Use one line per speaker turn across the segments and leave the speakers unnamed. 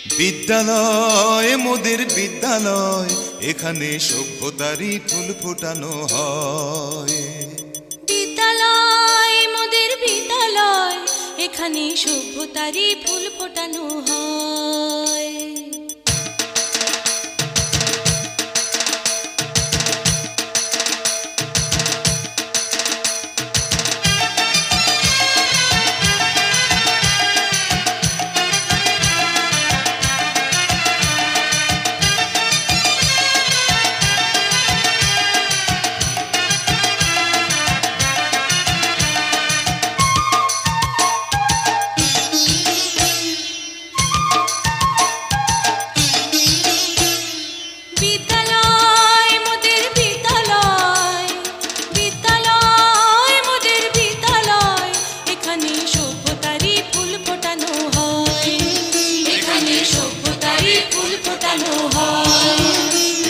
বিদ্যালয় মোদের বিদ্যালয়, এখানে সভ্যতারই ফুল ফোটানো হয়।
বিদ্যালয় মোদের বিদ্যালয়, এখানে সভ্যতারই ফুল ফোটানো হয়।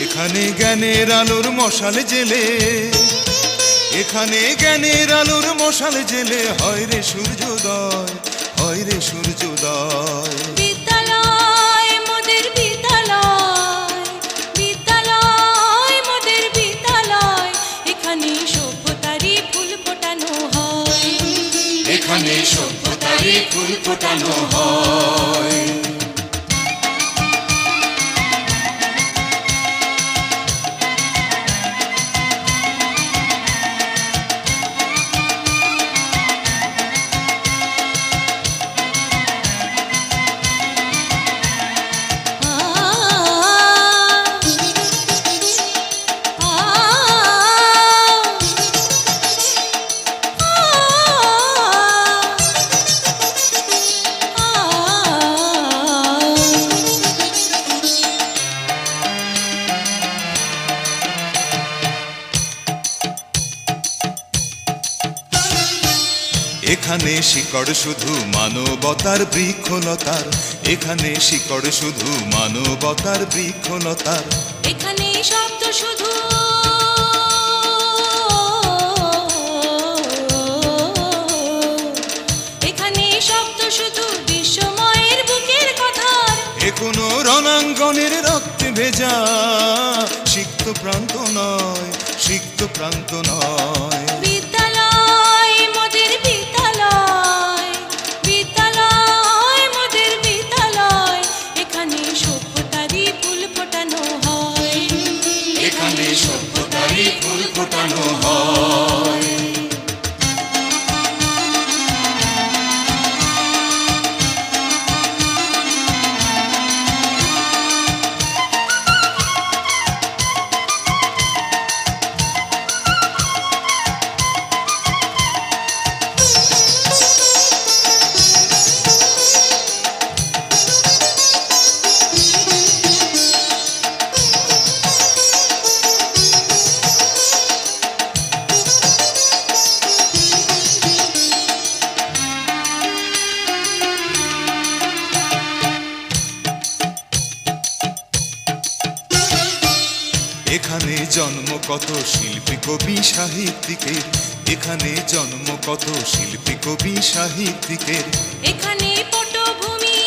এখানে জ্ঞানের আলোর মশাল জেলে, এখানে জ্ঞানের আলোর মশাল জেলে হয় রে সূর্যোদয়, হয় রে সূর্যোদয়।
বিদ্যালয় মোদের বিদ্যালয়, বিদ্যালয় মোদের বিদ্যালয়, এখানে সভ্যতারই ফুল ফোটানো হয়।
এখানে সভ্যতারই ফুল ফোটানো হয়। এখানে শিকড় শুধু মানবতার বৃক্ষলতার, এখানে শিকড় শুধু মানবতার বৃক্ষলতার।
এখানে শব্দ শুধু এখানে শব্দ শুধু বিশ্বময়ের বুকের কথা।
এ কোনো রণাঙ্গনের রক্তে ভেজা সিক্ত প্রান্ত নয়, সিক্ত প্রান্ত নয়।
বিদ্যালয় মোদের বিদ্যালয়, বিদ্যালয় মোদের বিদ্যালয়, এখানে সভ্যতারই ফুল ফোটানো হয়।
এখানে সভ্যতারই ফুল ফোটানো হয়। এখানে জন্ম কত শিল্পী কবি সাহিত্যিকের, এখানে জন্ম কত শিল্পী কবি সাহিত্যিকের।
এখানে পটভূমি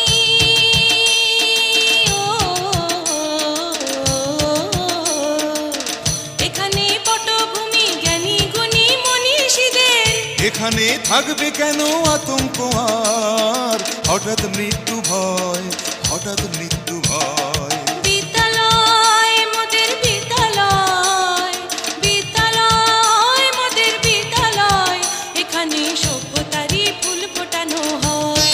এখানে পটভূমি জ্ঞানী গুণী মনীষীদের।
এখানে থাকবে কেন আতঙ্ক আর হঠাৎ মৃত্যু ভয়, হঠাৎ মৃত্যু ভয়।
বিদ্যালয় মোদের বিদ্যালয়, বিদ্যালয় মোদের বিদ্যালয়, এখানে সভ্যতারই ফুল ফোটানো হয়।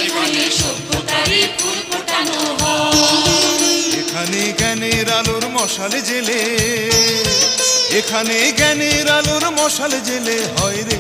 এখানে সভ্যতারই ফুল ফোটানো হয়।
এখানে জ্ঞানের আলোর মশাল জেলে, এখানে জ্ঞানের আলোর মশাল জেলে হয় রে